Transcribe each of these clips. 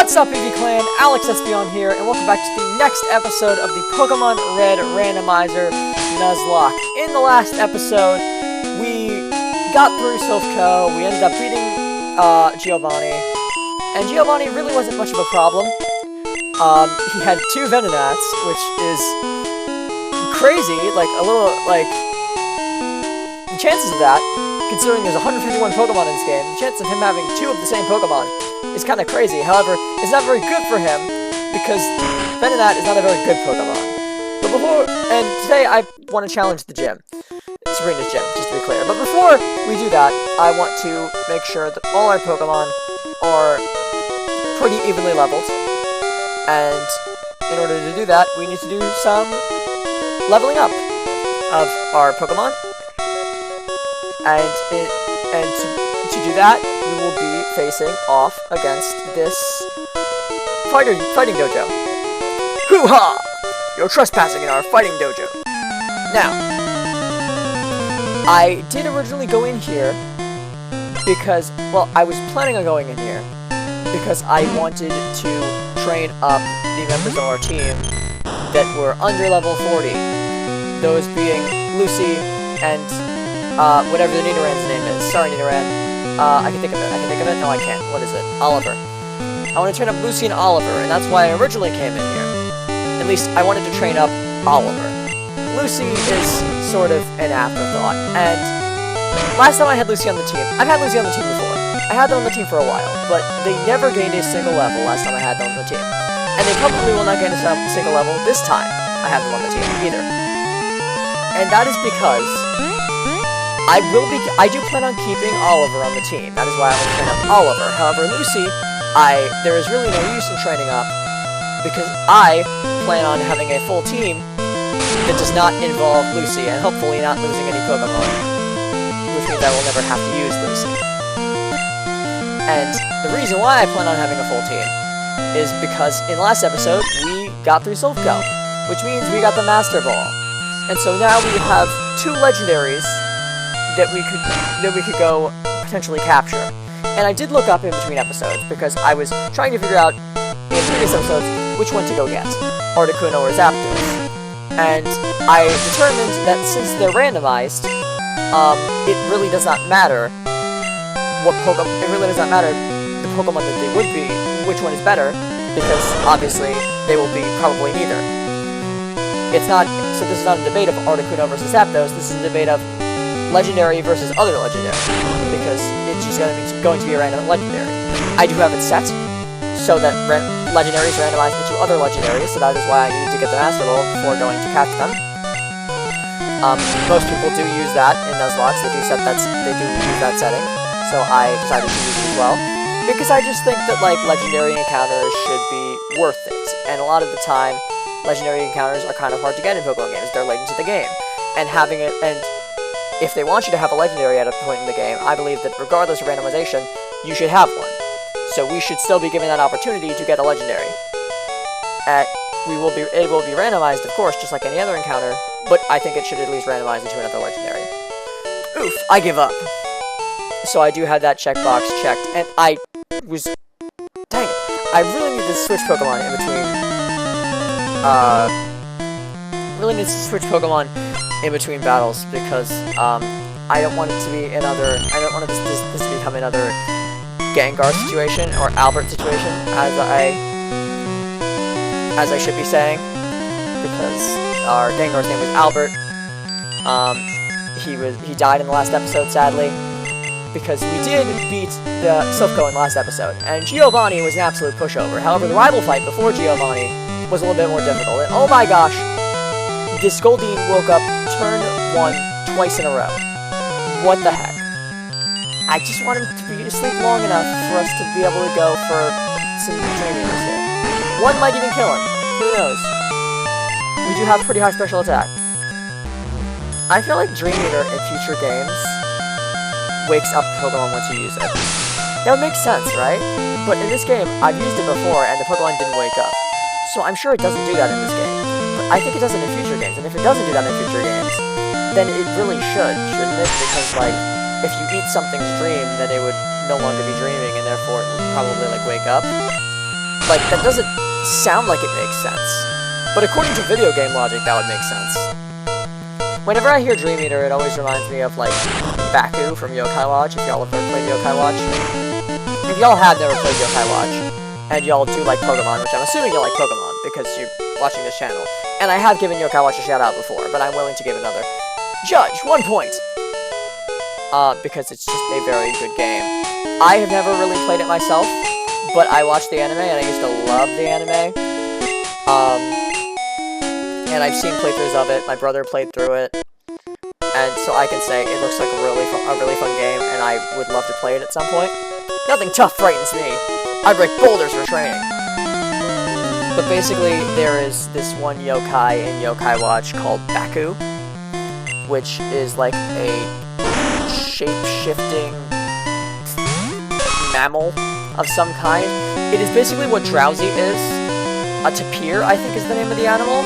What's up, EV Clan? Alex SBon here, and welcome back to the next episode of the Pokemon Red Randomizer Nuzlocke. In the last episode, we got through Silphco, we ended up beating Giovanni, and Giovanni really wasn't much of a problem. He had 2 Venonats, which is crazy, like, a little, like, the chances of that, considering there's 151 Pokemon in this game, the chance of him having 2 of the same Pokemon is kind of crazy. However, it's not very good for him, because Venonat is not a very good Pokemon. But today I want to challenge the gym. Sabrina's gym, just to be clear. But before we do that, I want to make sure that all our Pokemon are pretty evenly leveled. And in order to do that, we need to do some leveling up of our Pokemon. And to do that, we will be facing off against this fighting dojo. Hoo-ha! You're trespassing in our fighting dojo. Now, I did originally go in here because, well, I was planning on going in here because I wanted to train up the members of our team that were under level 40. Those being Lucy and whatever the Nidoran's name is. Sorry, Nidoran. I can think of it. No, I can't. What is it? Oliver. I want to train up Lucy and Oliver, and that's why I originally came in here. At least, I wanted to train up Oliver. Lucy is sort of an afterthought, and last time I had Lucy on the team, I've had Lucy on the team before. I had them on the team for a while, but they never gained a single level last time I had them on the team. And they probably will not gain a single level this time I have them on the team, either. And that is because I do plan on keeping Oliver on the team. That is why I want to train up Oliver. However, Lucy, there is really no use in training up because I plan on having a full team that does not involve Lucy and hopefully not losing any Pokemon, which means I will never have to use Lucy. And the reason why I plan on having a full team is because in the last episode, we got through Silphco, which means we got the Master Ball. And so now we have 2 legendaries that we could go potentially capture. And I did look up in between episodes because I was trying to figure out in previous episodes which one to go get, Articuno or Zapdos. And I determined that since they're randomized, it really does not matter the Pokemon that they would be, which one is better, because obviously they will be probably neither. So this is not a debate of Articuno versus Zapdos, this is a debate of Legendary versus other Legendary, because it's just going to be a random Legendary. I do have it set, so that Legendaries are randomized into other Legendaries, so that is why I needed to get the Master Ball before going to catch them. Most people do use that in Nuzlocke, they do use that setting, so I decided to use it as well, because I just think that, like, Legendary encounters should be worth it, and a lot of the time, Legendary encounters are kind of hard to get in Pokemon games, they're late into the game, and if they want you to have a Legendary at a point in the game, I believe that regardless of randomization, you should have one. So we should still be given that opportunity to get a Legendary. We will be able to be randomized, of course, just like any other encounter, but I think it should at least randomize into another Legendary. Oof, I give up. So I do have that checkbox checked, and dang it, I really need to switch Pokemon in between, battles, because, I don't want it to be I don't want this to become another Gengar situation, or Albert situation, as I should be saying, because our Gengar's name was Albert. He died in the last episode, sadly, because we did beat the Silphco in the last episode, and Giovanni was an absolute pushover. However, the rival fight before Giovanni was a little bit more difficult, and oh my gosh, this Goldeen woke up turn 1 twice in a row. What the heck? I just want him to be asleep long enough for us to be able to go for some training here. One might even kill him. Who knows? We do have pretty high special attack. I feel like Dream Eater in future games wakes up Pokemon once you use it. That would make sense, right? But in this game, I've used it before and the Pokemon didn't wake up. So I'm sure it doesn't do that in this game. But I think it does it in future games, and if it doesn't do that in future games, then it really should, shouldn't it? Because, like, if you eat something's dream, then it would no longer be dreaming, and therefore it would probably, like, wake up. Like, that doesn't sound like it makes sense. But according to video game logic, that would make sense. Whenever I hear Dream Eater, it always reminds me of, like, Baku from Yokai Watch, if y'all have ever played Yokai Watch. If y'all have never played Yokai Watch, and y'all do like Pokemon, which I'm assuming you like Pokemon, because you're watching this channel, and I have given Yokai Watch a shout-out before, but I'm willing to give another. Judge, 1 point! Because it's just a very good game. I have never really played it myself, but I watched the anime, and I used to love the anime. And I've seen playthroughs of it, my brother played through it, and so I can say it looks like a really fun game, and I would love to play it at some point. Nothing tough frightens me. I break boulders for training. But basically, there is this one yokai in Yokai Watch called Baku, which is like a shape-shifting mammal of some kind. It is basically what Drowsy is. A tapir, I think, is the name of the animal.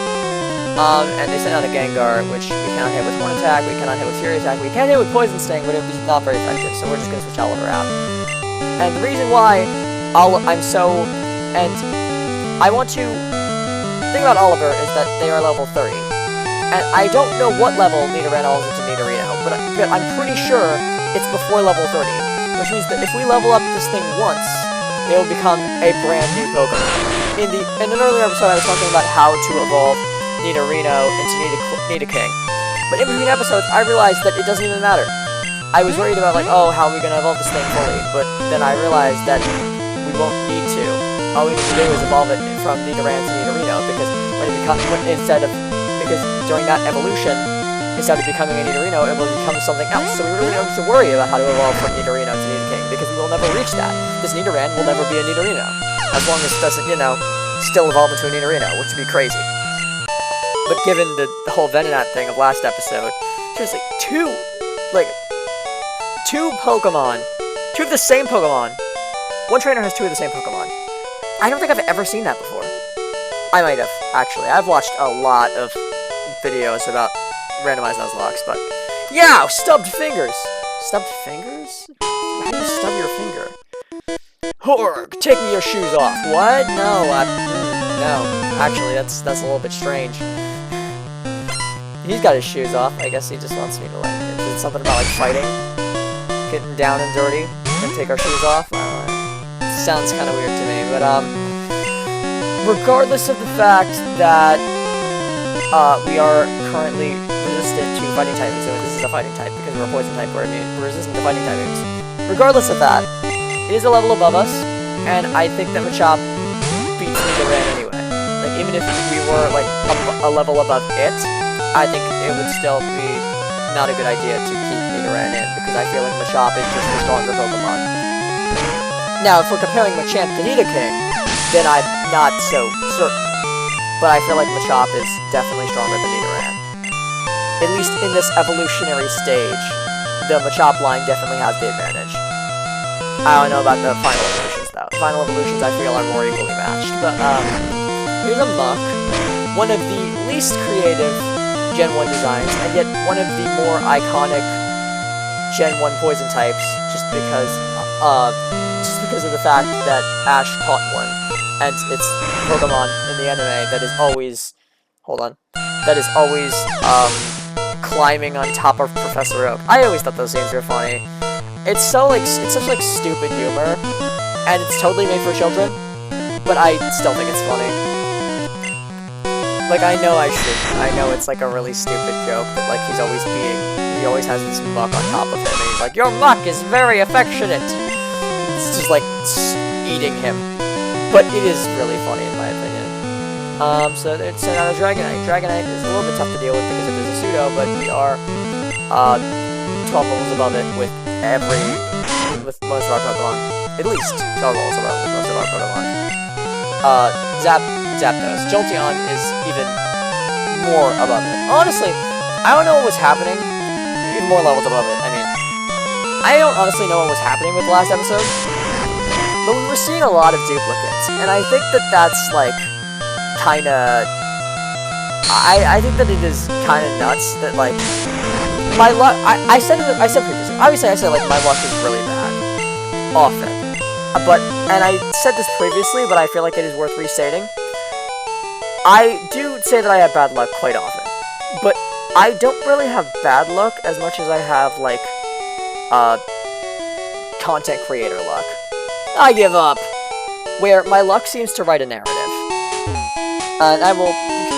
And they sent out a Gengar, which we cannot hit with Horn Attack, we cannot hit with Fury Attack, we can't hit with Poison Sting, but it was not very effective, so we're just gonna switch Oliver out. And the reason why and I want to think about Oliver is that they are level 30. And I don't know what level Nidoran evolves into Nidorino, but I'm pretty sure it's before level 30, which means that if we level up this thing once, they will become a brand new Pokemon. In an earlier episode, I was talking about how to evolve Nidorino into Nidoking, but in between episodes, I realized that it doesn't even matter. I was worried about, like, oh, how are we going to evolve this thing fully, but then I realized that we won't need to. All we need to do is evolve it from Nidoran to Nidorino, because because during that evolution, instead of becoming a Nidorino, it will become something else, so we really don't have to worry about how to evolve from Nidorino to Nidoking, because we will never reach that. This Nidoran will never be a Nidorino, as long as it doesn't, still evolve into a Nidorino, which would be crazy. But given the whole Venonat thing of last episode, seriously, two of the same Pokemon. One trainer has 2 of the same Pokemon. I don't think I've ever seen that before. I might have, actually. I've watched a lot of videos about randomized Nuzlocke, but... Yeah! Stubbed fingers! Stubbed fingers? How do you stub your finger? Horg! Take your shoes off! What? No, no. Actually, that's a little bit strange. He's got his shoes off. I guess he just wants me to, like... Is it something about, like, fighting? Getting down and dirty? And take our shoes off? Sounds kind of weird to me, but, regardless of the fact that, we are currently resistant to fighting typing, so this is a fighting type, because we're a poison type, we're resistant to fighting typings. Regardless of that, it is a level above us, and I think that Machop beats Nidoran anyway. Like, even if we were, like, a level above it, I think it would still be not a good idea to keep Nidoran in, because I feel like Machop is just a stronger Pokemon. Now, if we're comparing Machamp to Nidoking, then I'm not so certain. But I feel like Machop is definitely stronger than Nidoran. At least in this evolutionary stage, the Machop line definitely has the advantage. I don't know about the final evolutions, though. Final evolutions, I feel, are more equally matched. But, here's a Muck. One of the least creative Gen 1 designs, and yet one of the more iconic Gen 1 poison types, just because of the fact that Ash caught one, and it's Pokemon in the anime that is always, climbing on top of Professor Oak. I always thought those scenes were funny. It's such like stupid humor, and it's totally made for children, but I still think it's funny. Like, I know it's like a really stupid joke that, like, he always has this Muck on top of him, and he's like, your Muck is very affectionate! It's just, like, eating him. But it is really funny, in my opinion. So it's sent out a Dragonite. Dragonite is a little bit tough to deal with because it is a pseudo, but we are, 12 levels above it with most of our Pokemon. At least 12 levels above with most of our Pokemon. Zapdos. Jolteon is even more above it. Honestly, I don't know what was happening. Even more levels above it, I mean. I don't honestly know what was happening with the last episode, but we were seeing a lot of duplicates, and I think that that's, like, kinda... I think that it is kinda nuts that, like, my luck... I said previously, obviously I said, like, my luck is really bad. Often. and I said this previously, but I feel like it is worth restating. I do say that I have bad luck quite often, but I don't really have bad luck as much as I have, like, content creator luck. I give up! Where my luck seems to write a narrative. And I will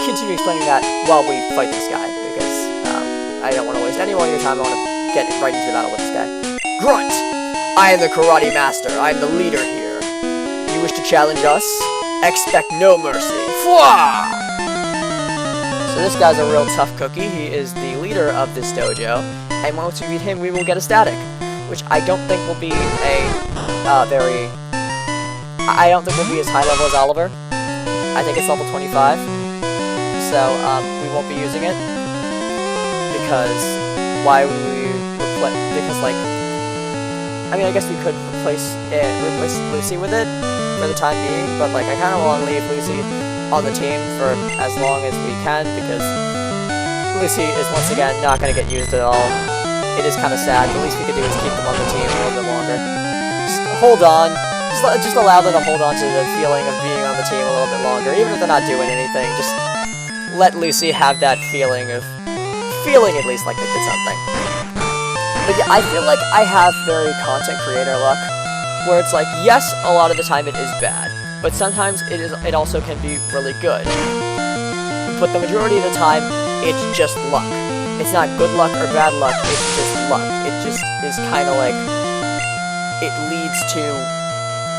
continue explaining that while we fight this guy, because, I don't want to waste any more of your time. I want to get right into the battle with this guy. Grunt! I am the karate master. I am the leader here. You wish to challenge us? Expect no mercy. Fwah! So this guy's a real tough cookie. He is the leader of this dojo, and once we beat him, we will get a static, which I don't think will be I don't think will be as high level as Oliver. I think it's level 25, so we won't be using it, because why would we replace? Because, like, I mean, I guess we could replace Lucy with it for the time being, but, like, I kind of want to leave Lucy on the team for as long as we can, because Lucy is once again not going to get used at all. It is kind of sad. The least we could do is keep them on the team a little bit longer. Just hold on. Just allow them to hold on to the feeling of being on the team a little bit longer, even if they're not doing anything. Just let Lucy have that feeling of feeling at least like they did something. But yeah, I feel like I have very content creator luck, where it's like, yes, a lot of the time it is bad, but sometimes it also can be really good. But the majority of the time, it's just luck. It's not good luck or bad luck, it's just luck. It just is kind of like, it leads to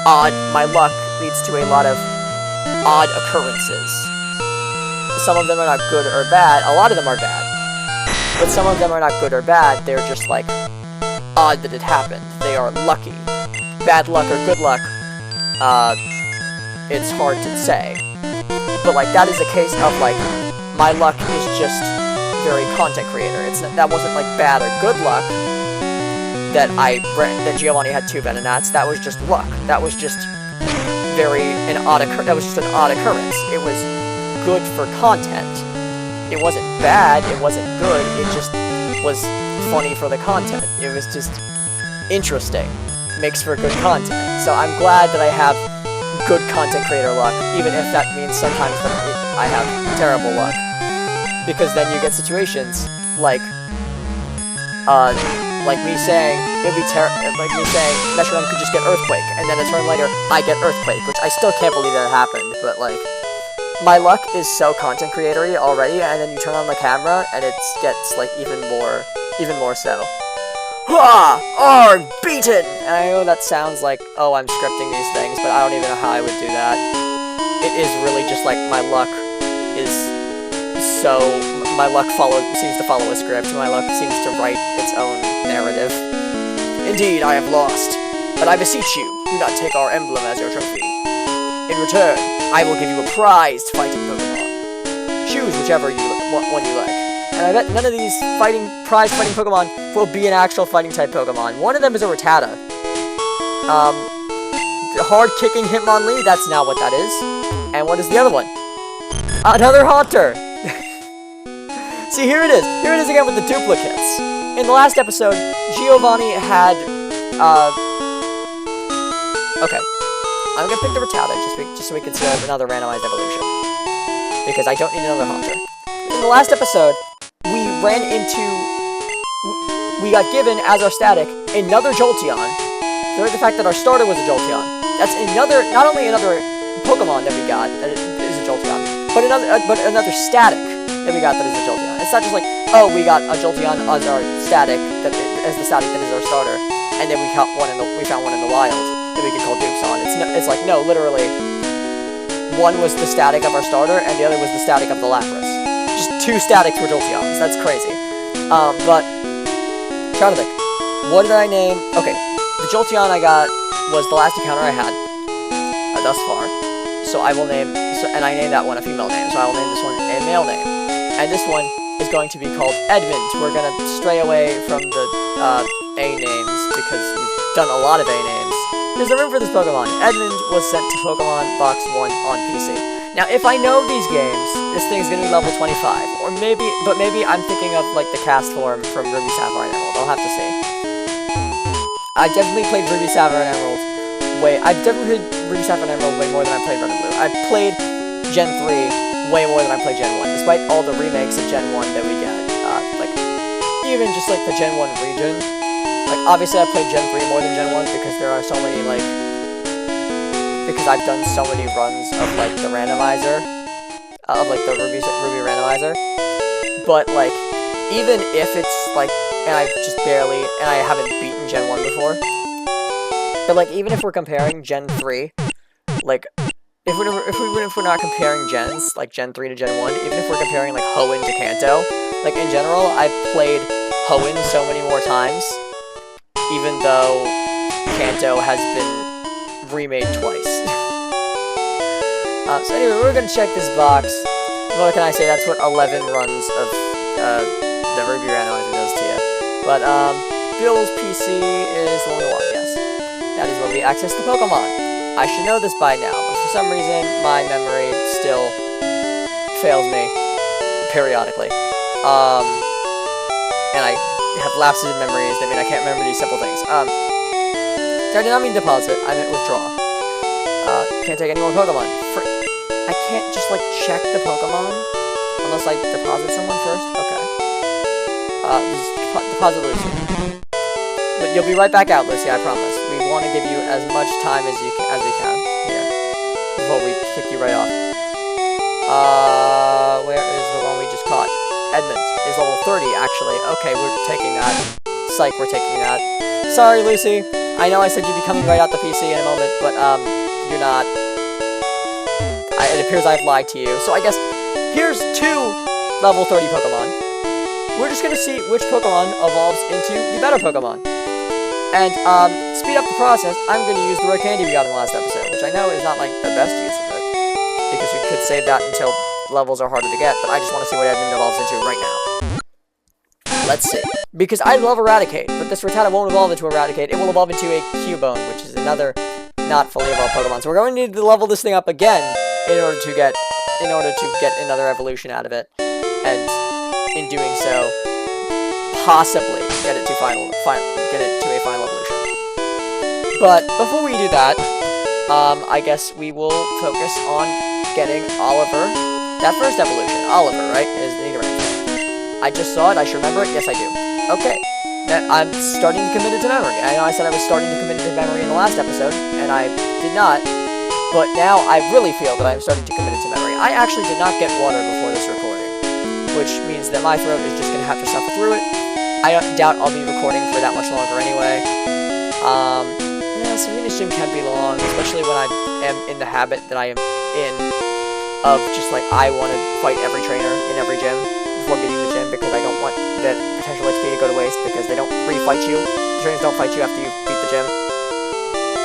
my luck leads to a lot of odd occurrences. Some of them are not good or bad, a lot of them are bad. But some of them are not good or bad, they're just like, odd that it happened. They are lucky. Bad luck or good luck, it's hard to say. But, like, that is a case of, like, my luck is just very content creator. That wasn't, like, bad or good luck that Giovanni had 2 Venonats. That was just luck. That was just an odd occurrence. It was good for content. It wasn't bad, it wasn't good, it just was funny for the content. It was just interesting. Makes for good content. So I'm glad that I have good content creator luck, even if that means sometimes that I have terrible luck. Because then you get situations like me saying, Metronome could just get Earthquake, and then a turn later, I get Earthquake, which I still can't believe that happened, but, like, my luck is so content creatory already, and then you turn on the camera, and it gets, like, even more so. Ha! Arg! Beaten! And I know that sounds like, oh, I'm scripting these things, but I don't even know how I would do that. It is really just, like, my luck seems to follow a script. My luck seems to write its own narrative. Indeed, I have lost, but I beseech you, do not take our emblem as your trophy. In return, I will give you a prized fighting Pokemon. Choose whichever one you like. And I bet none of these prize fighting Pokemon will be an actual fighting type Pokemon. One of them is a Rattata. Hard kicking Hitmonlee, that's not what that is. And what is the other one? Another Haunter! See, here it is. Here it is again with the duplicates. In the last episode, Giovanni had, okay. I'm gonna pick the Rattata just so we can see another randomized evolution. Because I don't need another Haunter. In the last episode, we got given, as our static, another Jolteon. The fact that our starter was a Jolteon. That's not only another Pokemon that we got that is a Jolteon, but another static that we got that is a Jolteon. It's not just like, oh, we got a Jolteon as our static, as the static that is our starter, and then we found one in the wild that we could call Dukes on. It's like, no, literally, one was the static of our starter, and the other was the static of the Lapras. Just 2 statics were Jolteons. That's crazy. But trying to think, what did I name? Okay, the Jolteon I got was the last encounter I had thus far. So I will name, and I named that one a female name. So I will name this one a male name, and this one is going to be called Edmund. We're gonna stray away from the A names because we've done a lot of A names. There's a room for this Pokemon. Edmund was sent to Pokemon Box 1 on PC. Now, if I know these games, this thing's gonna be level 25, or maybe I'm thinking of, like, the cast form from Ruby, Sapphire, and Emerald. I'll have to see. I definitely played Ruby, Sapphire, and Emerald I've definitely played Ruby Sapphire and Emerald way more than I played Red and Blue. I've played Gen 3 way more than I played Gen 1, despite all the remakes of Gen 1 that we get. Like, even just like the Gen 1 region. Like, obviously I played Gen 3 more than Gen 1 because there are so many, like, because I've done so many runs of, like, the randomizer, of, like, the Ruby randomizer. But, like, even if it's, like, and I just barely, and I haven't beaten Gen 1 before, but, like, even if we're comparing Gen 3, like, if we're not comparing gens, like Gen 3 to Gen 1, even if we're comparing, like, Hoenn to Kanto, like, in general, I've played Hoenn so many more times, even though Kanto has been remade twice. So anyway, we're gonna check this box. What can I say? That's what 11 runs of the Ruby randomizer does to you. But, Bill's PC is only one, yes. That is when we access the Pokemon. I should know this by now, but for some reason, my memory still fails me periodically. And I have lapses in memories that mean I can't remember these simple things. So I did not mean deposit, I meant withdraw. Can't take any more Pokemon. I can't just, like, check the Pokemon unless I deposit someone first? Okay. Deposit Lucy. But you'll be right back out, Lucy, I promise. We want to give you as much time as we can here before we kick you right off. Where is the one we just caught? Edmund is level 30, actually. Okay, we're taking that. Psych, we're taking that. Sorry, Lucy. I know I said you'd be coming right out the PC in a moment, but, you're not. It appears I've lied to you. So I guess, here's 2 level 30 Pokemon. We're just gonna see which Pokemon evolves into the better Pokemon. And, speed up the process, I'm gonna use the rare candy we got in the last episode, which I know is not, like, the best use of it, because we could save that until levels are harder to get, but I just want to see what Edmund evolves into right now. Let's see. Because I love Eradicate, but this Rattata won't evolve into Eradicate, it will evolve into a Cubone, which is another not fully evolved Pokemon. So we're going to need to level this thing up again in order to get another evolution out of it, and in doing so, possibly get it to a final evolution. But before we do that, I guess we will focus on getting Oliver that first evolution. Oliver, right, is the Nidoran. I just saw it. I should remember it. Yes, I do. Okay. I'm starting to commit it to memory. I know I said I was starting to commit it to memory in the last episode, and I did not. But now I really feel that I'm starting to commit it to memory. I actually did not get water before this recording, which means that my throat is just going to have to suffer through it. I doubt I'll be recording for that much longer anyway. Yeah, Sabrina's gym can be long, especially when I am in the habit that I am in of just, like, I want to fight every trainer in every gym before beating the gym, because I don't want that potential XP to go to waste, because they don't re-fight you. The trainers don't fight you after you beat the gym.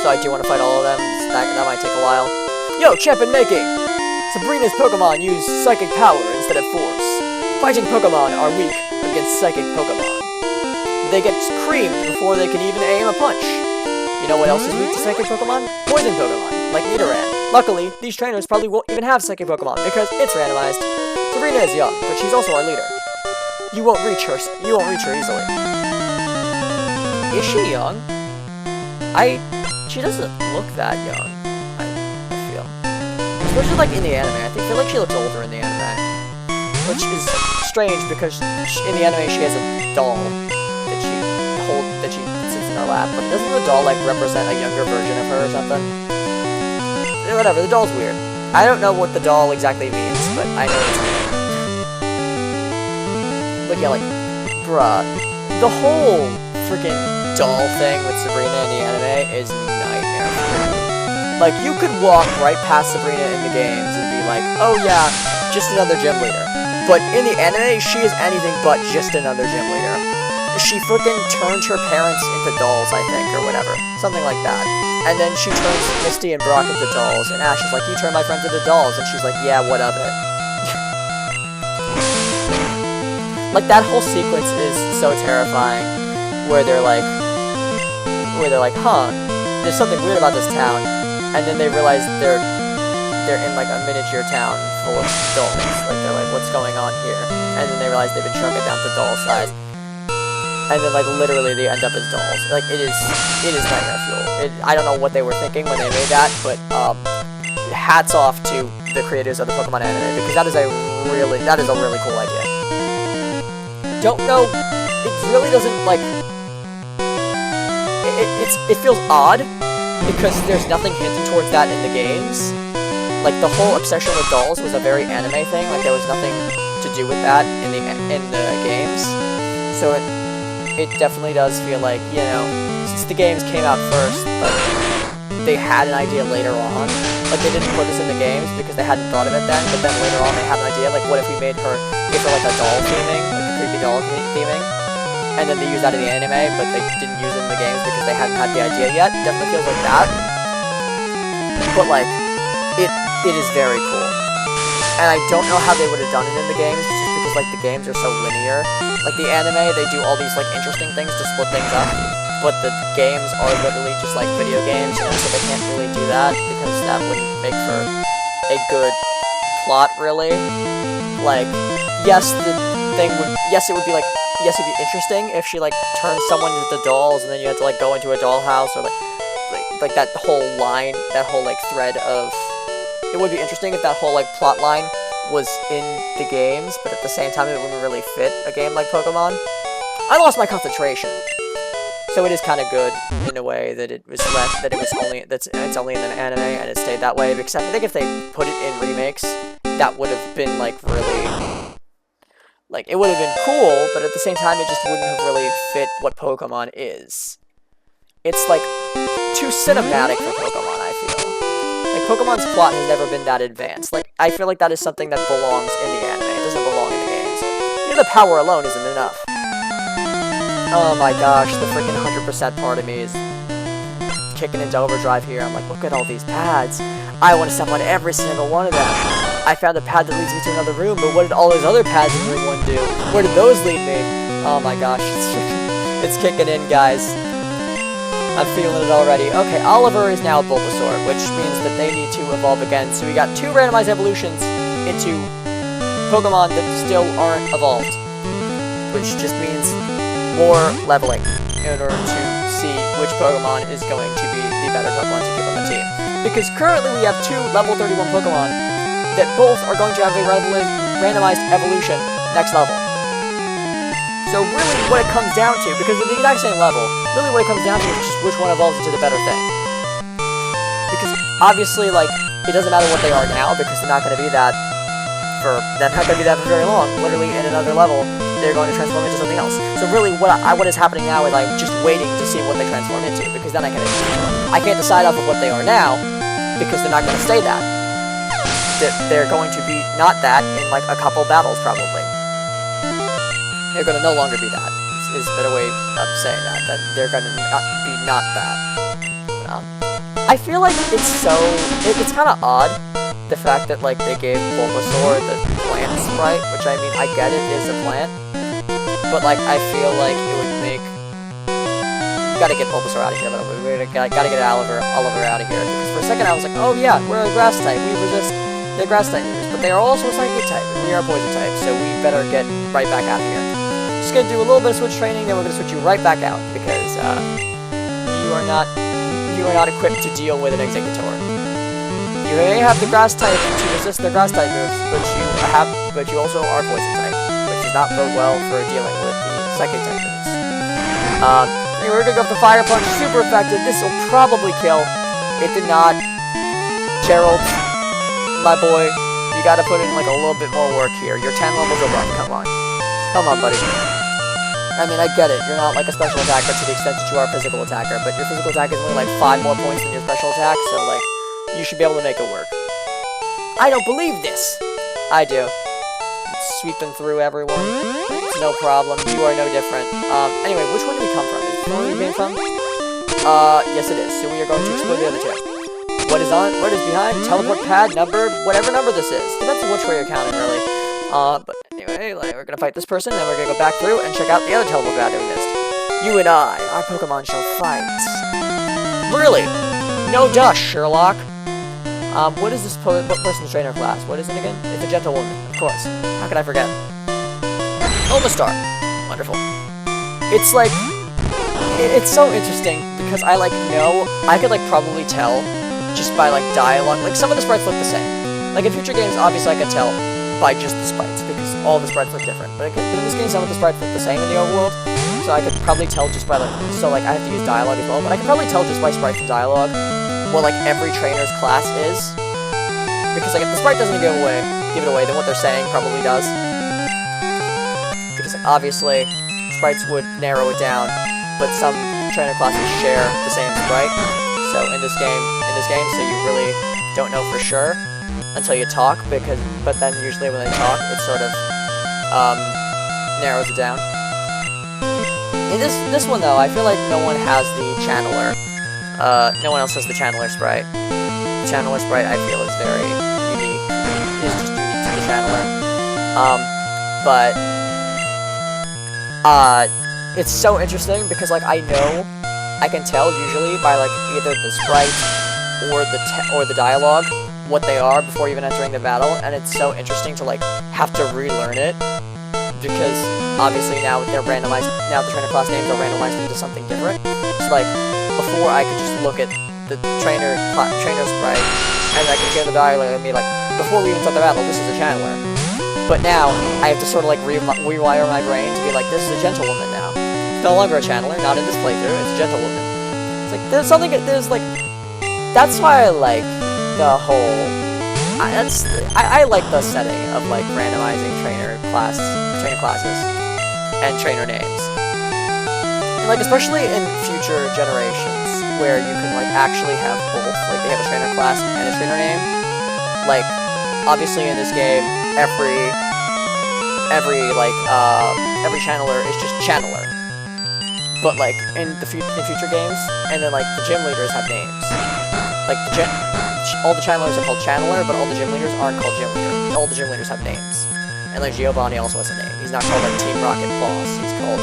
So I do want to fight all of them. That might take a while. Yo, champion making! Sabrina's Pokemon use Psychic Power instead of Force. Fighting Pokemon are weak against Psychic Pokemon. They get creamed before they can even aim a punch. You know what else is weak to Psychic Pokemon? Poison Pokemon, like Nidoran. Luckily, these trainers probably won't even have Psychic Pokemon because it's randomized. Sabrina is young, but she's also our leader. You won't reach her easily. Is she young? She doesn't look that young, I feel. Especially, like, in the anime. I feel like she looks older in the anime. Which is strange, because in the anime she has a doll that she sits in her lap. But doesn't the doll, like, represent a younger version of her or something? Whatever, the doll's weird. I don't know what the doll exactly means, but I know it's weird. But yeah, like, bruh, the whole freaking doll thing with Sabrina in the anime is nightmare for me. Like, you could walk right past Sabrina in the games and be like, oh yeah, just another gym leader. But in the anime, she is anything but just another gym leader. She freaking turned her parents into dolls, I think, or whatever. Something like that. And then she turns Misty and Brock into dolls, and Ash is like, you turned my friends into dolls, and she's like, yeah, what of it? Like, that whole sequence is so terrifying, where they're like, huh, there's something weird about this town, and then they realize they're in, like, a miniature town full of dolls. Like, they're like, what's going on here? And then they realize they've been shrunken down to doll size. and then like literally they end up as dolls. Like it is nightmare fuel. I don't know what they were thinking when they made that, but hats off to the creators of the Pokemon anime, because that is a really cool idea. Don't know, it really doesn't like it feels odd because there's nothing hinting towards that in the games. Like the whole obsession with dolls was a very anime thing. Like there was nothing to do with that in the games. So it definitely does feel like, you know, since the games came out first, like they had an idea later on. Like they didn't put this in the games because they hadn't thought of it then, but then later on they had an idea, like what if we give her like a doll theming, like a creepy doll theming, and then they used that in the anime, but they didn't use it in the games because they hadn't had the idea yet. Definitely feels like that. But like, it is very cool. And I don't know how they would have done it in the games, just because like the games are so linear. Like the anime, they do all these like interesting things to split things up, but the games are literally just like video games, you know, so they can't really do that because that wouldn't make for a good plot, really. Like, yes, it would be interesting if she like turned someone into dolls and then you had to like go into a dollhouse, or like that whole line, that whole like thread of. It would be interesting if that whole like plot line was in the games, but at the same time it wouldn't really fit a game like Pokemon. I lost my concentration, so it is kind of good in a way that it's only in an anime and it stayed that way. Because I think if they put it in remakes, that would have been like really, like it would have been cool, but at the same time it just wouldn't have really fit what Pokemon is. It's like too cinematic for Pokemon, I feel. Like, Pokemon's plot has never been that advanced. Like, I feel like that is something that belongs in the anime. It doesn't belong in the games. You know, the power alone isn't enough. Oh my gosh, the freaking 100% part of me is kicking into overdrive here. I'm like, look at all these pads. I want to step on every single one of them. I found a pad that leads me to another room, but what did all those other pads in room 1 do? Where did those lead me? Oh my gosh, it's kicking in, guys. I'm feeling it already. Okay, Oliver is now Bulbasaur, which means that they need to evolve again. So we got 2 randomized evolutions into Pokemon that still aren't evolved, which just means more leveling in order to see which Pokemon is going to be the better Pokemon to keep on the team. Because currently we have 2 level 31 Pokemon that both are going to have a randomized evolution next level. So really what it comes down to, because they're the exact same level, really what it comes down to is just which one evolves into the better thing. Because obviously, like, it doesn't matter what they are now, because they're not going to be that for very long. Literally in another level, they're going to transform into something else. So really what is happening now is I'm just waiting to see what they transform into, because then I can't decide off of what they are now, because they're not going to stay that. They're going to be not that in like a couple battles probably. They're going to no longer be that, is a better way of saying that they're going to be not that. I feel like it's kind of odd, the fact that, like, they gave Bulbasaur the plant sprite, which, I mean, I get it is a plant, but, like, I feel like it would make, gotta get Bulbasaur out of here, but gotta get Oliver out of here, because for a second I was like, oh yeah, we're a grass type, we resist the grass type moves, but they are also a psychic type, and we are a poison type, so we better get right back out of here. Just gonna do a little bit of switch training, then we're gonna switch you right back out, because you are not equipped to deal with an Exeggutor. You may have the grass type to resist their grass type moves, but you also are poison type, which does not bode well for dealing with the psychic type moves. Anyway, we're gonna go for the fire punch, super effective. This will probably kill. It did not. Gerald, my boy, you gotta put in like a little bit more work here. You're 10 levels above. Come on, buddy. I mean, I get it. You're not like a special attacker to the extent that you are a physical attacker, but your physical attack is only like 5 more points than your special attack, so like, you should be able to make it work. I don't believe this! I do. It's sweeping through everyone. It's no problem. You are no different. Anyway, which one did we come from? Is this the one we came from? Yes it is. So we are going to explore the other 2. What is behind? Teleport pad, number, whatever number this is. Depends on which way you're counting, really. But anyway, like, we're gonna fight this person, then we're gonna go back through and check out the other teleport pad that we missed. You and I, our Pokemon shall fight. Really? No duh, Sherlock. What is this what person's trainer class? What is it again? It's a gentlewoman, of course. How could I forget? Omastar. Wonderful. it's like, it's so interesting, because I could like probably tell, just by like dialogue, like some of the sprites look the same. Like in future games, obviously I could tell by just the sprites, because all the sprites look different. But in this game, some of the sprites look the same in the overworld, so I could probably tell just by like, so like I have to use dialogue as well, but I could probably tell just by sprites and dialogue what like every trainer's class is. Because like if the sprite doesn't give it away, then what they're saying probably does. Because like, obviously, sprites would narrow it down, but some trainer classes share the same sprite. So in this game, so you really don't know for sure until you talk, but then usually when they talk, it sort of narrows it down. In this one though, I feel like no one has the channeler. No one else has the channeler sprite. The channeler sprite I feel is very unique. It's just unique to the channeler. But it's so interesting because like I can tell usually by like either the sprite or the dialogue what they are before even entering the battle, and it's so interesting to like have to relearn it because obviously now they're randomized. Now the trainer class names are randomized into something different. So like before I could just look at the trainer sprite and I could hear the dialogue and be like, before we even start the battle, this is a channeler. But now I have to sort of like rewire my brain to be like, this is a gentlewoman now. It's no longer a channeler, not in this playthrough. It's a gentlewoman. It's like that's why I like the whole. I like the setting of like randomizing trainer classes and trainer names. And like especially in future generations where you can like actually have both, like they have a trainer class and a trainer name. Like obviously in this game, every channeler is just channeler. But like in future games, and then like the gym leaders have names. Like all the channelers are called channeler, but all the gym leaders aren't called gym leader. All the gym leaders have names. And like Giovanni also has a name. He's not called like Team Rocket Boss. He's called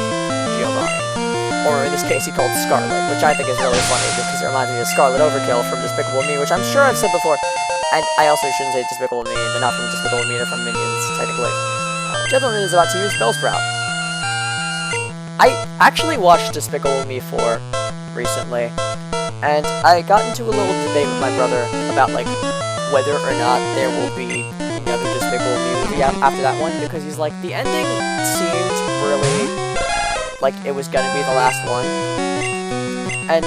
Giovanni. Or in this case, he called Scarlet, which I think is really funny because it reminds me of Scarlet Overkill from Despicable Me, which I'm sure I've said before. And I also shouldn't say Despicable Me. They're not from Despicable Me. They're from Minions, technically. Gentleman is about to use Bellsprout. I actually watched Despicable Me 4 recently, and I got into a little debate with my brother about like whether or not there will be another Despicable Me movie after that one, because he's like, the ending seemed really like it was gonna be the last one, and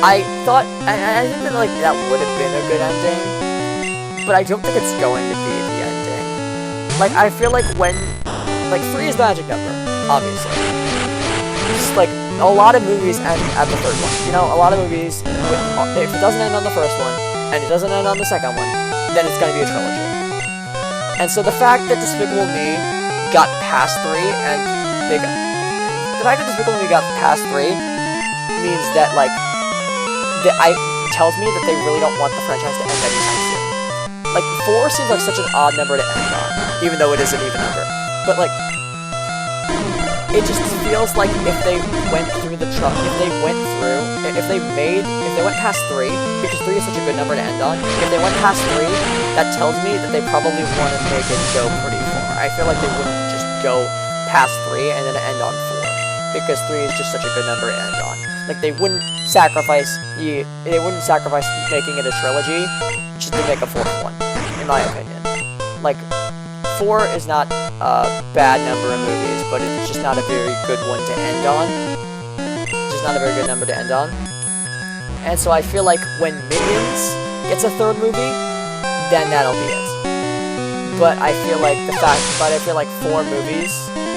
I thought, I think that like that would have been a good ending, but I don't think it's going to be the ending. Like I feel like when like 3 is the magic number, obviously. Just like a lot of movies end at the third one. You know, a lot of movies, if it doesn't end on the first one and it doesn't end on the second one, then it's gonna be a trilogy. And so the fact that Despicable Me got past 3 and the fact that Despicable Me got past 3 means that like tells me that they really don't want the franchise to end anytime soon. Like 4 seems like such an odd number to end on, even though it is an even number. But like, it just feels like if they went through if they went past 3, because 3 is such a good number to end on, if they went past 3, that tells me that they probably want to make it go pretty far. I feel like they wouldn't just go past 3 and then end on 4, because 3 is just such a good number to end on. Like they wouldn't sacrifice making it a trilogy just to make a 4th one, in my opinion. Like 4 is not a bad number in movies, but it's just not a very good one to end on. It's just not a very good number to end on. And so I feel like when Minions gets a 3rd movie, then that'll be it. But I feel like 4 movies,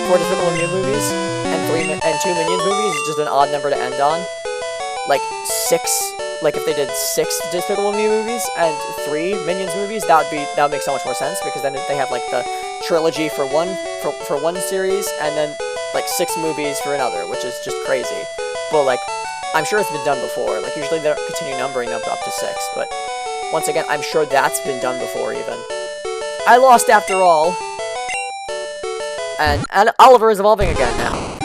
4 Despicable Me movies, and 2 Minions movies is just an odd number to end on. Like 6, like if they did 6 Despicable Me movies and 3 Minions movies, that would make so much more sense, because then they have like the trilogy for one series and then like 6 movies for another, which is just crazy. But like, I'm sure it's been done before. Like usually they don't continue numbering them up to 6, but once again, I'm sure that's been done before even. I lost after all. And Oliver is evolving again now,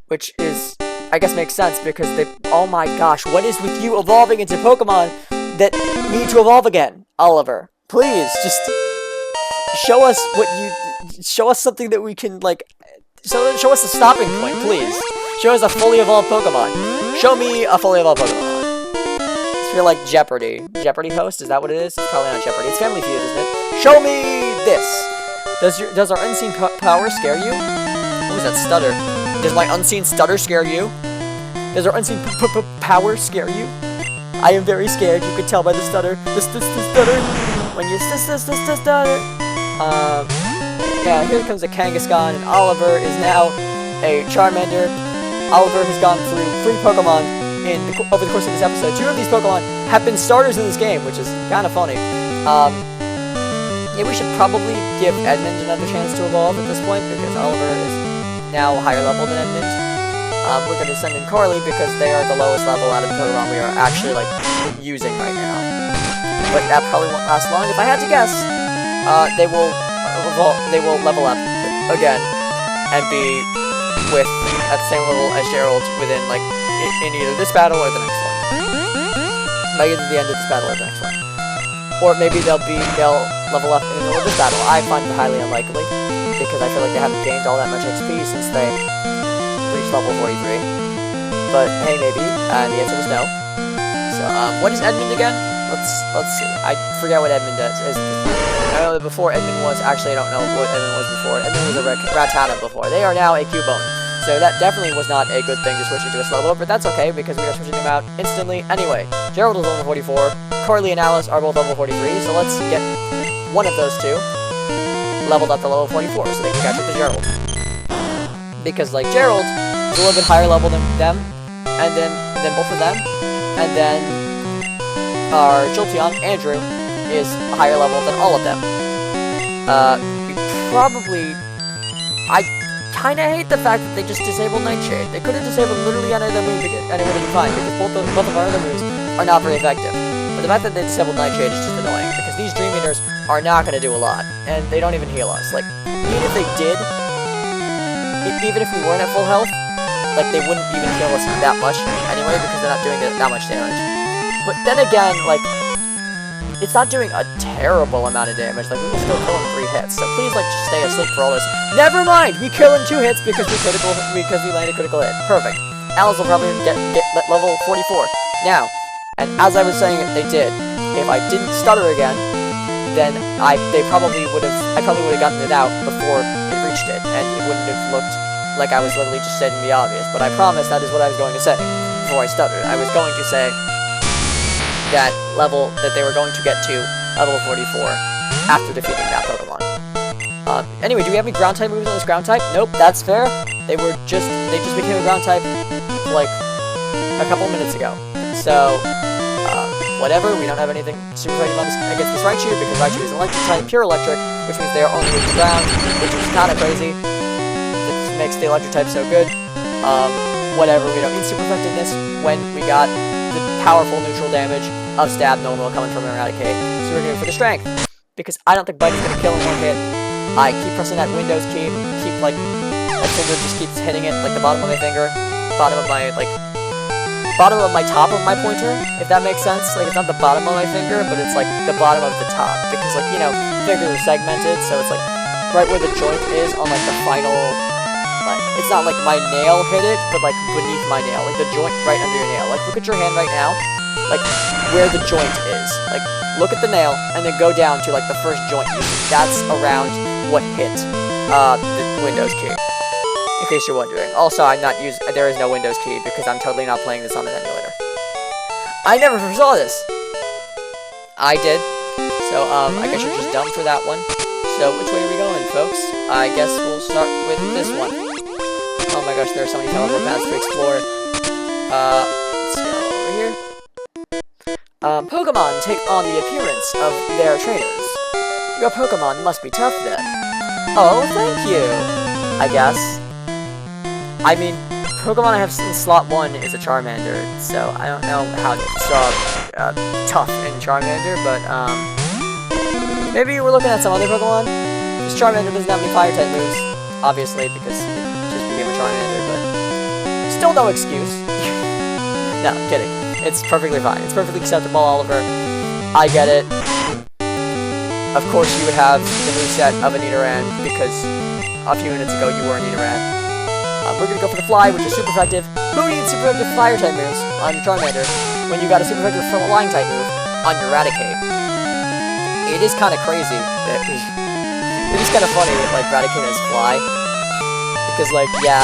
which is, I guess, makes sense because oh my gosh, what is with you evolving into Pokemon that need to evolve again? Oliver, please, just show us something that we can, like, show us a stopping point, please. Show us a fully evolved Pokemon. Show me a fully evolved Pokemon. I feel like Jeopardy. Jeopardy host? Is that what it is? It's probably not Jeopardy. It's Family Feud, isn't it? Show me this. Does our unseen power scare you? What was that stutter? Does my unseen stutter scare you? Does our unseen power scare you? I am very scared. You can tell by the stutter. The stutter. When you stutter. Yeah, here comes a Kangaskhan, and Oliver is now a Charmander. Oliver has gone through 3 Pokemon over the course of this episode. 2 of these Pokemon have been starters in this game, which is kind of funny. Yeah, we should probably give Edmund another chance to evolve at this point, because Oliver is now higher level than Edmund. We're going to send in Carly, because they are the lowest level out of the Pokemon we are actually, like, using right now. But that probably won't last long. If I had to guess, they will level up again and be at the same level as Gerald within, like, in either this battle or the next one. By either the end of this battle or the next one. Or maybe they'll level up in the middle of this battle. I find it highly unlikely, because I feel like they haven't gained all that much XP since they reached level 43. But hey, maybe. And the answer was no. So, what is Edmund again? Let's see. I forget what Edmund does. I know that before Edmund was, actually I don't know what Edmund was before. Edmund was a Rattata before. They are now a Cubone. So that definitely was not a good thing to switch into a slow but that's okay, because we are switching them out instantly anyway. Gerald is level 44, Carly and Alice are both level 43, so let's get one of those two leveled up to level 44, so they can catch up to Gerald. Because, like, Gerald is a little bit higher level than them, and then both of them, and then our Jolteon, Andrew, is a higher level than all of them. I kinda hate the fact that they just disabled Nightshade. They could have disabled literally any other move and it would have been fine, because both of our other moves are not very effective. But the fact that they disabled Nightshade is just annoying, because these Dream Eaters are not gonna do a lot, and they don't even heal us. Like, even if they did, even if we weren't at full health, like, they wouldn't even heal us that much anyway, because they're not doing that much damage. But then again, like, it's not doing a terrible amount of damage. Like, we can still kill him 3 hits. So please, like, just stay asleep for all this. Never mind! We kill in 2 hits because we landed a critical hit. Perfect. Alice will probably get level 44. Now, and as I was saying, they did. If I didn't stutter again, then I probably would have gotten it out before it reached it, and it wouldn't have looked like I was literally just stating the obvious. But I promise that is what I was going to say before I stuttered. I was going to say that level that they were going to get to level 44 after defeating that Pokemon. Anyway, do we have any ground type moves on this ground type? Nope, that's fair. They just became a ground type like a couple minutes ago. So whatever, we don't have anything super fighting against this Raichu, because Raichu is electric type, pure electric, which means they are only weak to ground, which is kinda crazy. It makes the electric type so good. Whatever, we don't need super effectiveness when we got the powerful neutral damage of Stab Normal coming from Eradicate. So we're going for the strength, because I don't think Bite is going to kill in 1 hit. I keep pressing that Windows key, like, my finger just keeps hitting it, like the bottom of my finger, bottom of my top of my pointer, if that makes sense. Like, it's not the bottom of my finger, but it's like the bottom of the top, because, like, you know, fingers are segmented, so it's like right where the joint is on, like, the final, like, it's not like my nail hit it, but like beneath my nail, like the joint right under your nail. Like, look at your hand right now, like where the joint is. Like, look at the nail and then go down to like the first joint you see. That's around what hit the Windows key. In case you're wondering. Also, there is no Windows key because I'm totally not playing this on an emulator. I never foresaw this. I did. So I guess you're just dumb for that one. So which way are we going, folks? I guess we'll start with this one. Oh my gosh, there are so many teleport paths to explore. Let's go over here. Pokemon take on the appearance of their trainers. Your Pokemon must be tough then. Oh, thank you, I guess. I mean, Pokemon I have in slot 1 is a Charmander, so I don't know how tough in Charmander, but maybe we're looking at some other Pokemon. This Charmander doesn't have any Fire-type moves, obviously, because just became a Charmander, but still no excuse. No, kidding. It's perfectly fine. It's perfectly acceptable, Oliver. I get it. Of course you would have the moveset of a Nidoran, because a few minutes ago you were a Nidoran. We're gonna go for the Fly, which is super effective. Who needs super effective fire type moves on your Charmander when you got a super effective flying type move on your Raticate? It is kind of crazy that we... It is kind of funny that, like, Raticate has Fly. Because, like, yeah,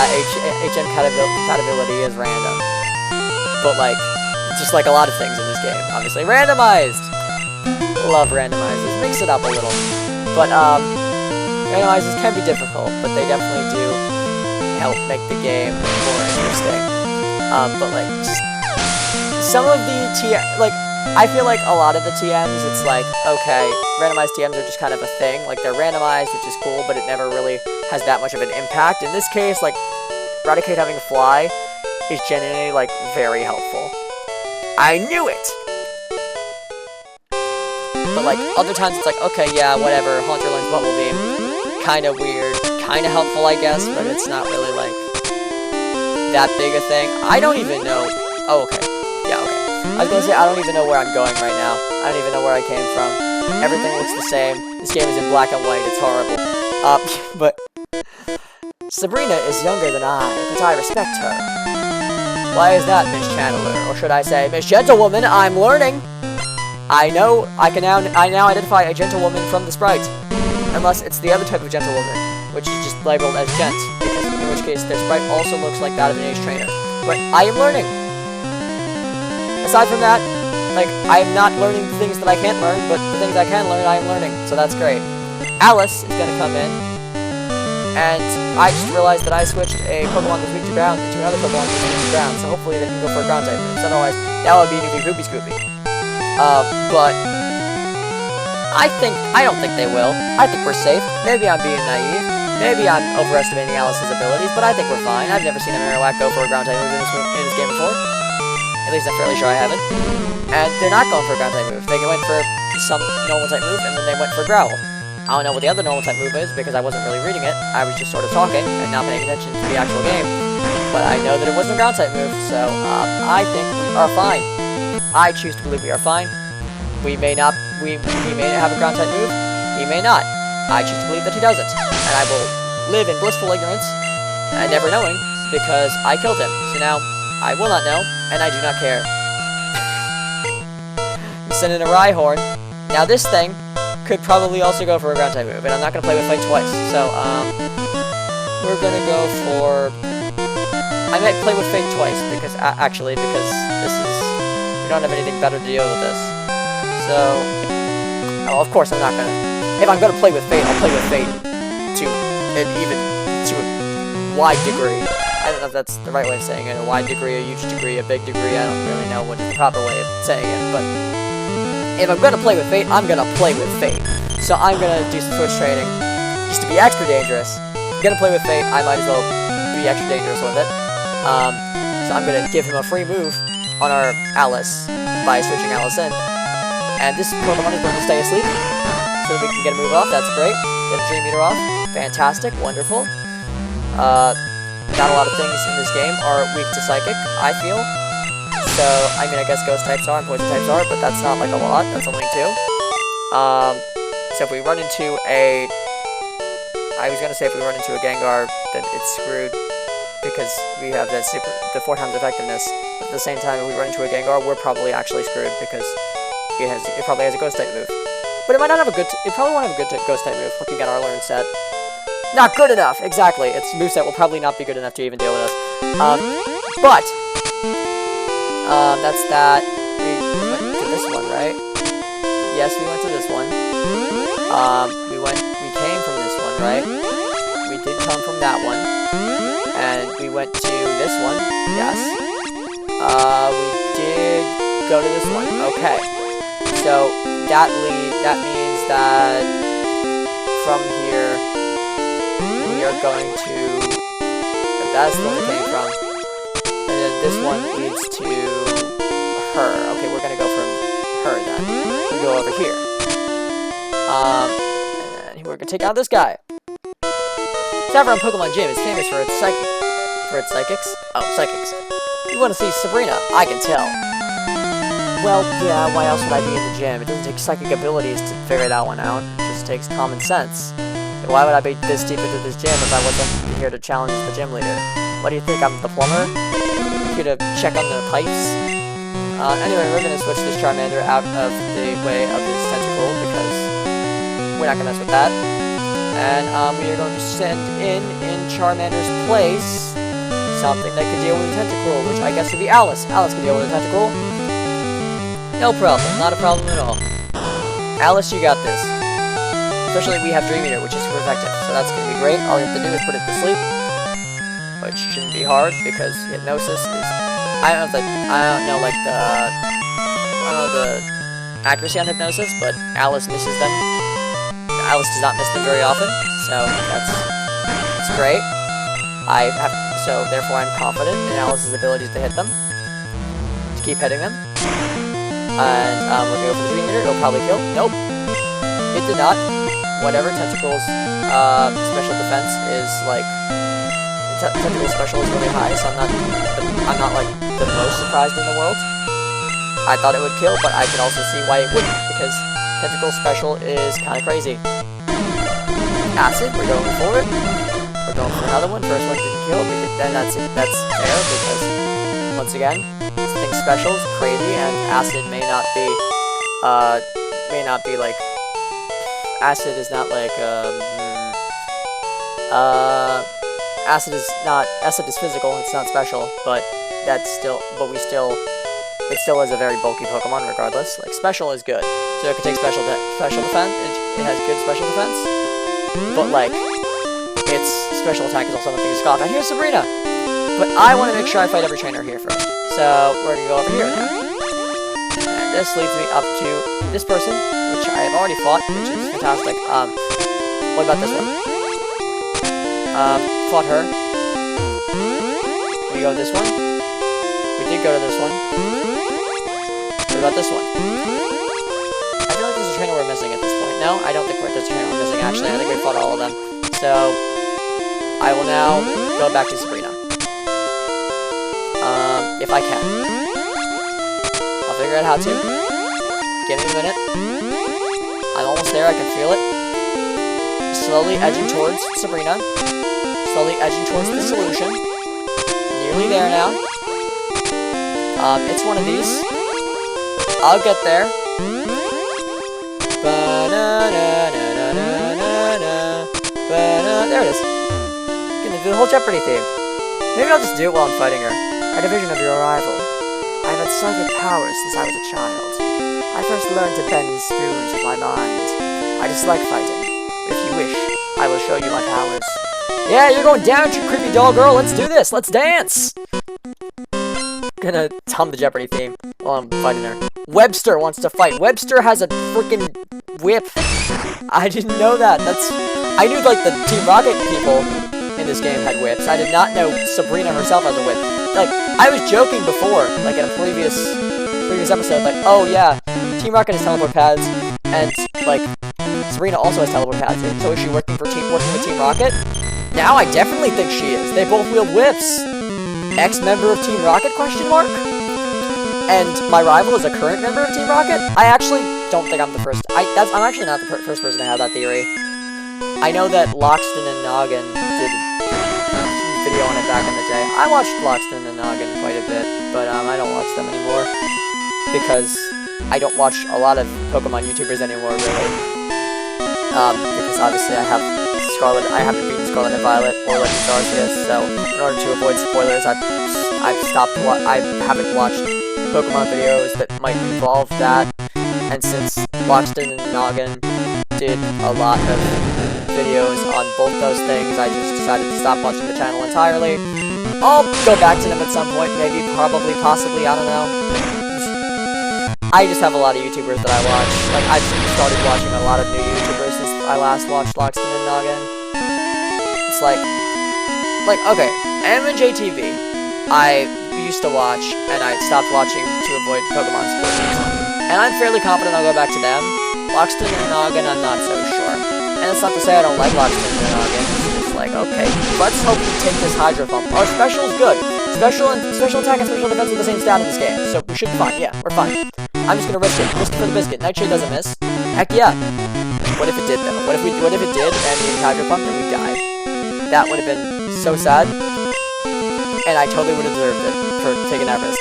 HM compatibility is random. But, like, just like a lot of things in this game, obviously. Randomized! Love Randomized. It makes it up a little. But, Randomizes can be difficult, but they definitely do help make the game more interesting. But, like, just... Some of the like, I feel like a lot of the TMs, it's like, okay, randomized TMs are just kind of a thing. Like, they're randomized, which is cool, but it never really has that much of an impact. In this case, like, Raticate having a Fly is genuinely, like, very helpful. I knew it! But, like, other times it's like, okay, yeah, whatever, Haunter learns Bubble Beam. Kinda weird, kinda helpful, I guess, but it's not really, like, that big a thing. I don't even know... Oh, okay. Yeah, okay. I was gonna say, I don't even know where I'm going right now. I don't even know where I came from. Everything looks the same. This game is in black and white, it's horrible. But... Sabrina is younger than I, but I respect her. Why is that, Miss Channeler? Or should I say, Miss Gentlewoman, I'm learning! I know, I now identify a gentlewoman from the sprite. Unless it's the other type of gentlewoman, which is just labeled as gent, because in which case their sprite also looks like that of an age trainer. But I am learning! Aside from that, like, I am not learning the things that I can't learn, but the things I can learn, I am learning, so that's great. Alice is gonna come in, and I just realized that I switched a Pokemon that's weak to ground into another Pokemon that's weak to ground, so hopefully they can go for a ground type move, otherwise that would be Newbie Poopy Scoopy. But I don't think they will. I think we're safe. Maybe I'm being naive. Maybe I'm overestimating Alice's abilities, but I think we're fine. I've never seen a Marowak go for a ground type move in this game before. At least I'm fairly sure I haven't. And they're not going for a ground type move. They went for some normal type move, and then they went for Growl. I don't know what the other normal type move is, because I wasn't really reading it. I was just sort of talking, and not paying attention to the actual game. But I know that it wasn't a ground type move, so I think we are fine. I choose to believe we are fine. He may not have a ground type move. He may not. I choose to believe that he doesn't. And I will live in blissful ignorance, and never knowing, because I killed him. So now, I will not know, and I do not care. I'm sending a Rhyhorn. Now this thing could probably also go for a ground type move, and I'm not going to play with Fight twice. So, we're going to go for... I might play with Fate twice, because, actually, because this is... We don't have anything better to deal with this. So... Oh, of course I'm not going to... If I'm going to play with Fate, I'll play with Fate to a wide degree. I don't know if that's the right way of saying it. A wide degree, a huge degree, a big degree. I don't really know what the proper way of saying it, but... If I'm gonna play with Fate, I'm gonna play with Fate. So I'm gonna do some Switch training, just to be extra dangerous. If I'm gonna play with Fate, I might as well be extra dangerous with it. So I'm gonna give him a free move on our Alice by switching Alice in. And this Pokemon is going to stay asleep, so that we can get a move off. That's great. Get a Dream Eater off. Fantastic. Wonderful. Not a lot of things in this game are weak to Psychic, I feel. So, I mean, I guess Ghost types are and Poison types are, but that's not, like, a lot. That's only 2. So if we run into a... I was gonna say if we run into a Gengar, then it's screwed, because we have the 4 times effectiveness. But at the same time, if we run into a Gengar, we're probably actually screwed, because it probably has a Ghost type move. But it might not have a good... It probably won't have a good Ghost type move, looking at our learn set. Not good enough! Exactly! Its moveset will probably not be good enough to even deal with us. But... that's that. We went to this one, right? Yes, we went to this one. We came from this one, right? We did come from that one. And we went to this one, yes. We did go to this one, okay. So, that means that from here, we are going to, that's where we came from. And then this one leads to her. Okay, we're gonna go from her then. We go over here. And we're gonna take out this guy. Saffron Pokemon Gym is famous for its psychics. Oh, psychics. You want to see Sabrina? I can tell. Well, yeah. Why else would I be in the gym? It doesn't take psychic abilities to figure that one out. It just takes common sense. So why would I be this deep into this gym if I wasn't here to challenge the gym leader? What do you think? I'm the plumber? Here to check on the pipes? Anyway, we're gonna switch this Charmander out of the way of this Tentacool because we're not gonna mess with that. And we are going to send in Charmander's place something that could deal with the Tentacool, which I guess would be Alice. Alice can deal with the Tentacool. No problem, not a problem at all. Alice, you got this. Especially we have Dream Eater, which is super effective, so that's gonna be great. All you have to do is put it to sleep, which shouldn't be hard because hypnosis is. I don't know the accuracy on hypnosis, but Alice misses them. Alice does not miss them very often, so that's great. So therefore I'm confident in Alice's abilities to hit them, to keep hitting them. And we're gonna go for the Dream Eater. It'll probably kill. Nope, it did not. Whatever. Tentacle's special defense is like Tentacle special is really high, so I'm not like the most surprised in the world. I thought it would kill, but I could also see why it wouldn't, because Tentacle special is kind of crazy. Acid, we're going for it. We're going for another one. First one didn't kill, then that's fair, because once again, this thing special is crazy, and Acid may not be like. Acid is not like Acid is physical, it's not special, but it still is a very bulky Pokemon regardless. Like, special is good. So it can take special defense, it has good special defense, but like, its special attack is also nothing to scoff at. Here's Sabrina! But I want to make sure I fight every trainer here first. So, we're gonna go over here now. And this leads me up to this person, which I have already fought, which is fantastic. What about this one? Fought her. We go this one. We did go to this one. What about this one? I feel like there's a trainer we're missing at this point. No, I don't think there's a trainer we're missing, actually. I think we fought all of them. So, I will now go back to Sabrina. If I can. I'll figure out how to. Give me a minute. I'm almost there, I can feel it. Slowly edging towards Sabrina. Slowly edging towards the solution. Nearly there now. It's one of these. I'll get there. There it is. Gonna do the whole Jeopardy theme. Maybe I'll just do it while I'm fighting her. I had a vision of your arrival. I've had psychic powers since I was a child. I first learned to bend the spoons with my mind. I dislike fighting. If you wish, I will show you my powers. Yeah, you're going down, you creepy doll girl. Let's do this. Let's dance. Gonna hum the Jeopardy theme while I'm fighting her. Webster wants to fight. Webster has a freaking whip. I didn't know that. I knew like the Team Rocket people in this game had whips. I did not know Sabrina herself has a whip. Like, I was joking before, like in a previous episode, like, oh yeah, Team Rocket has teleport pads, and like Sabrina also has teleport pads. So is she working with Team Rocket? Now I definitely think she is. They both wield whips. Ex-member of Team Rocket? Question mark. And my rival is a current member of Team Rocket. I actually don't think I'm the first. I'm actually not the first person to have that theory. I know that Loxton and Noggin did a video on it back in the day. I watched Loxton and Noggin quite a bit, but I don't watch them anymore because I don't watch a lot of Pokemon YouTubers anymore, really. Because obviously I haven't beaten Scarlet and Violet or Legend of Arceus, so in order to avoid spoilers, I haven't watched Pokemon videos that might involve that. And since Loxton and Noggin did a lot of videos on both those things, I just decided to stop watching the channel entirely. I'll go back to them at some point, maybe, probably, possibly, I don't know. I just have a lot of YouTubers that I watch. Like, I've started watching a lot of new YouTubers since I last watched Loxton and Noggin. It's like, okay, MJTV, I used to watch, and I stopped watching to avoid Pokemon spoilers. And I'm fairly confident I'll go back to them. Loxton and Noggin, I'm not so sure. And it's not to say I don't like Loxton and Noggin. It's just like, okay, let's hope we take this Hydro Pump. Our special is good. Special attack and special defense are the same stat in this game, so we should be fine. Yeah, we're fine. I'm just gonna risk it. Risk it for the biscuit. Nightshade doesn't miss. Heck yeah. What if it did though? What if it did and we Hydro Pump and we died? That would have been so sad. and I totally would have deserved it for taking that risk.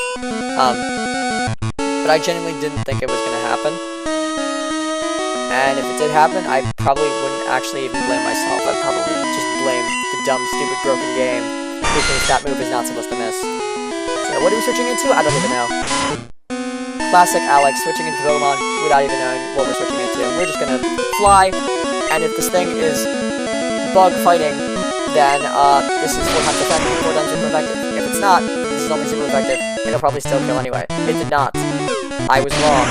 But I genuinely didn't think it was going to happen. And if it did happen, I probably wouldn't actually even blame myself. I'd probably just blame the dumb, stupid, broken game because that move is not supposed to miss. So what are we switching into? I don't even know. Classic Alex, switching into Pokemon without even knowing what we're switching into. We're just gonna fly, and if this thing is bug fighting, then this is 4 times effective, 4 times super effective. If it's not, this is only super effective, and it'll probably still kill anyway. It did not. I was wrong.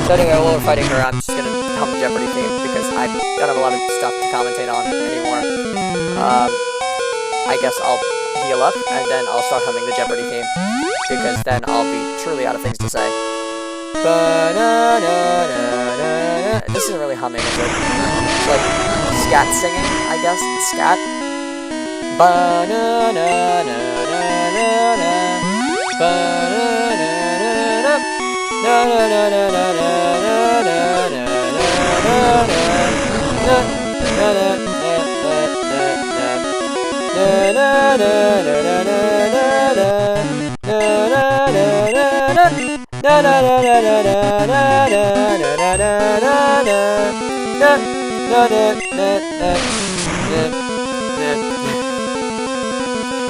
So anyway, while we're fighting her, I'm just gonna help the Jeopardy theme, because I don't have a lot of stuff to commentate on anymore. I guess I'll heal up, and then I'll start humming the Jeopardy theme, because then I'll be truly out of things to say. This isn't really humming, is it? It's like scat singing, I guess. Scat.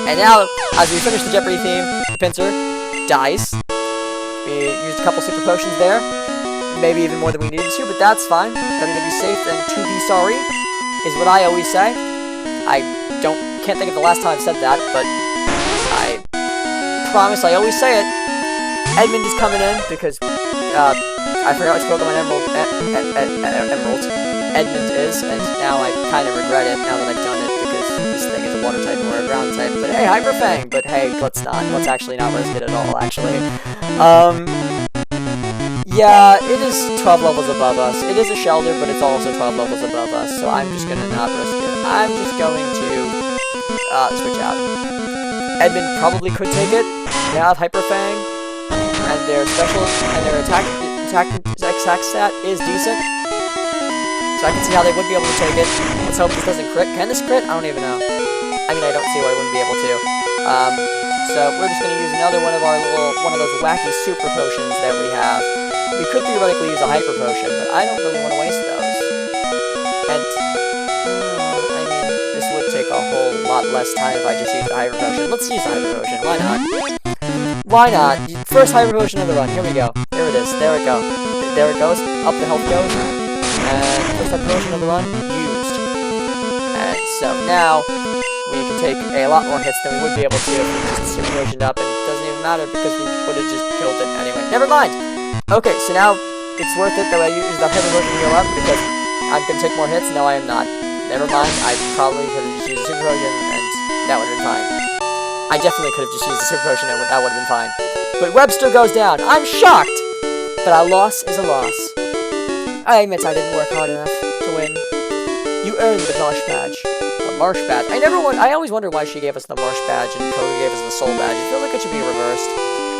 And now, as we finish the Jeopardy theme, Pinsir dies. We used a couple super potions there. Maybe even more than we needed to, but that's fine. Better to be safe than to be sorry, is what I always say. I can't think of the last time I've said that, but I promise I always say it. Edmund is coming in, because, I forgot which Pokemon Emerald Edmund is, and now I kind of regret it now that I've done it, because this thing is a water type or a ground type. But hey, Hyper Fang! But hey, let's actually not risk it at all, actually. Yeah, it is 12 levels above us. It is a Shelter, but it's also 12 levels above us, so I'm just gonna not risk it. I'm just going to, switch out. Edmund probably could take it. They have Hyper Fang, and their special, and their attack stat is decent. So I can see how they would be able to take it. Let's hope this doesn't crit. Can this crit? I don't even know. I mean, I don't see why I wouldn't be able to. So we're just gonna use another one of those wacky super potions that we have. We could theoretically use a Hyper Potion, but I don't really want to waste those. And, I mean, this would take a whole lot less time if I just used the Hyper Potion. Let's use the Hyper Potion, why not? Why not? First Hyper Potion of the run, here we go. There it is, there it goes. There it goes, up the health goes. And first Hyper Potion of the run, used. And so now, we can take a lot more hits than we would be able to if we just super potioned up, and it doesn't even matter because we would have just killed it anyway. Never mind! Okay, so now it's worth it that I use the Hyper Potion to heal up because I'm going to take more hits. No, I am not. Never mind. I probably could have just used a Super Potion and that would have been fine. I definitely could have just used a Super Potion and that would have been fine. But Webster goes down. I'm shocked! But a loss is a loss. I admit I didn't work hard enough to win. You earned the Marsh Badge. The Marsh Badge. I always wondered why she gave us the Marsh Badge and Cody gave us the Soul Badge. It feels like it should be reversed.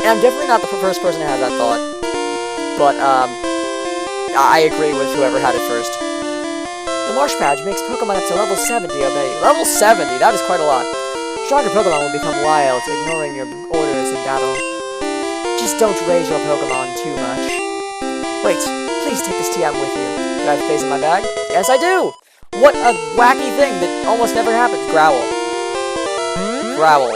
And I'm definitely not the first person to have that thought. But, I agree with whoever had it first. The Marsh Badge makes Pokemon up to level 70 obey you. Level 70? That is quite a lot. Stronger Pokemon will become wild, ignoring your orders in battle. Just don't raise your Pokemon too much. Wait, please take this TM with you. Do I have space in my bag? Yes, I do! What a wacky thing that almost never happens. Growl. Growl.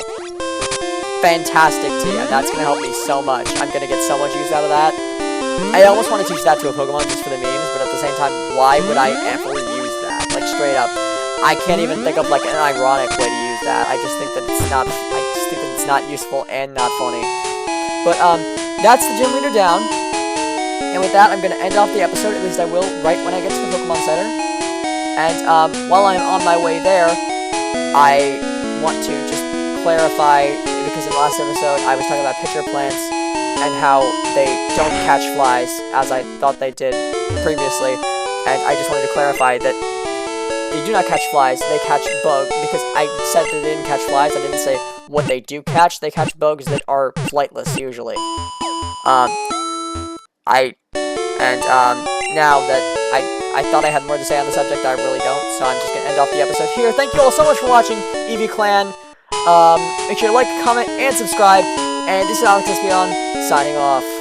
Fantastic TM. That's gonna help me so much. I'm gonna get so much use out of that. I almost want to teach that to a Pokemon just for the memes, but at the same time, why would I ever use that? Like, straight up. I can't even think of, like, an ironic way to use that. I just think that it's not useful and not funny. But, that's the gym leader down. And with that, I'm going to end off the episode, at least I will, right when I get to the Pokemon Center. And, while I'm on my way there, I want to just clarify, because in the last episode, I was talking about pitcher plants, and how they don't catch flies, as I thought they did previously. And I just wanted to clarify that they do not catch flies, they catch bugs, because I said that they didn't catch flies, I didn't say what they do catch. They catch bugs that are flightless, usually. Now that I thought I had more to say on the subject, I really don't, so I'm just gonna end off the episode here. Thank you all so much for watching, Eevee Clan. Make sure to like, comment, and subscribe. And this is Alex Espion, signing off.